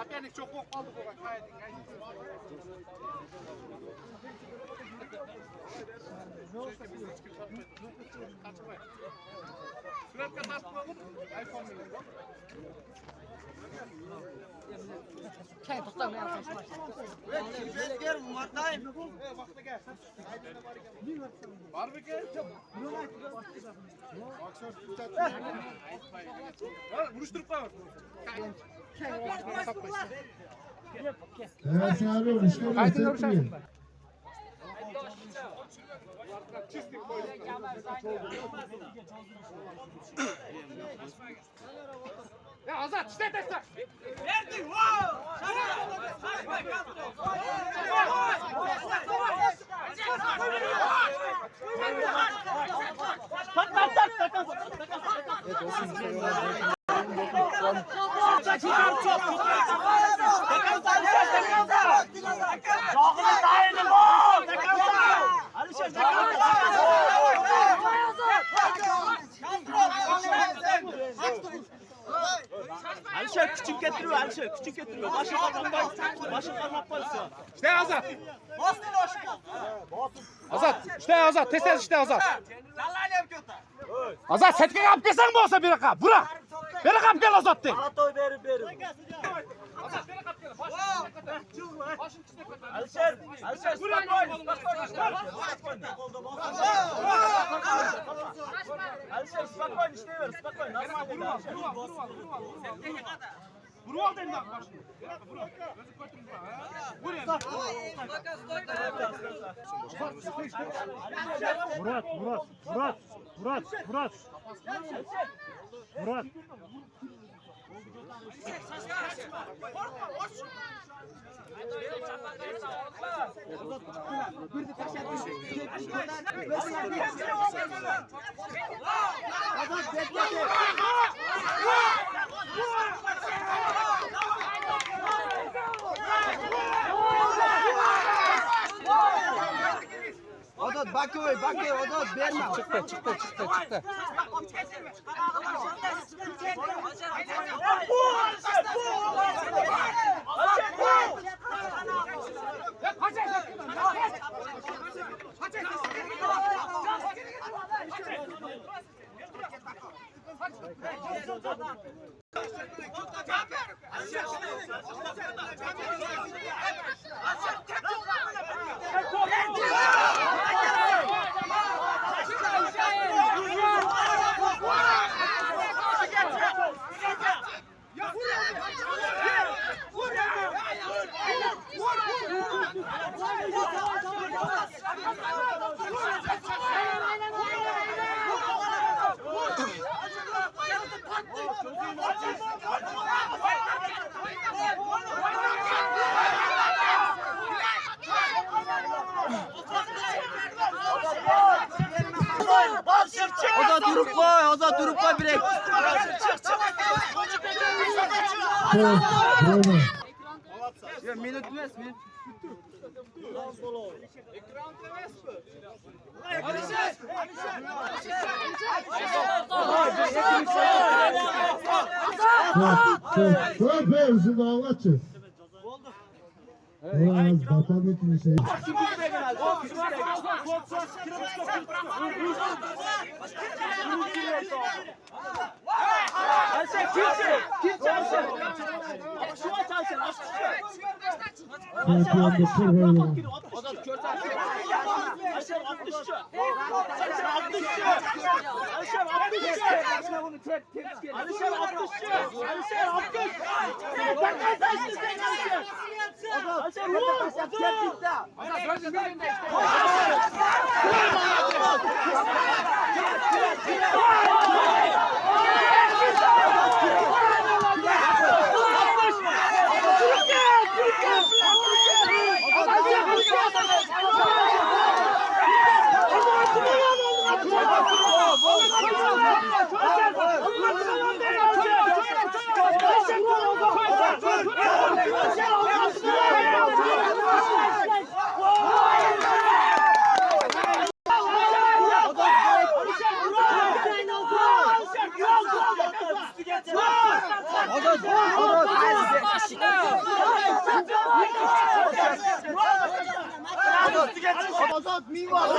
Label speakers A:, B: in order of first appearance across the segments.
A: Kapenik çok kokmadı bu bak. Suratga tasib qo'yib, iPhone bilan.
B: Kay to'xtamay olsam.
C: Ber, Muratay.
A: Vaqtiga. Bormi-ki? Urishtirib qo'yamiz.
D: Evet abi müşteri
A: Ya Azat işte teslim.
C: Verdi. Alişer küçük getiriyor, Alişer küçük getiriyor. Başı kalmak varsa.
A: İşte Azat.
C: Bastın aşkım.
A: Azat. İşte Azat. Tez işte Azat.
C: Sallayalım kötü.
A: Azat setke kap gelsen mi olsa bir kap? Bura. Bir kap gel Azat de.
C: Atoy verin.
A: Azat bir kap gel.
C: Alişer, Alişer, spokojnie, spokojnie.
A: Vurma. Vurma dedim bak başını. Vurma. Gözü kötü vurma.
D: Murat.
C: Odat bakıyor, odat verme.
A: Çıktı.
C: Odat durup koy direkt. Ya minut emas, minut.
D: Çok mevzu dalga çık. Ulan vatan etmiş şey.
C: Azat miyim var?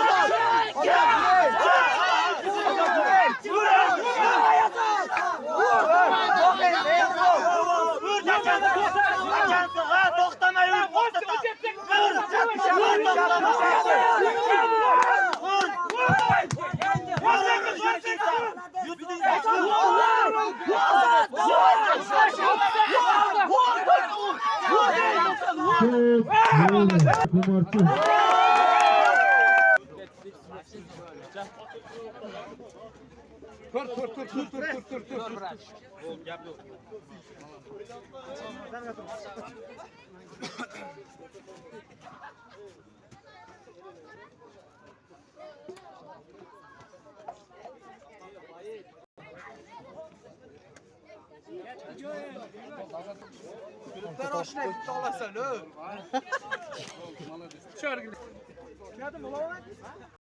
D: Kumarcı.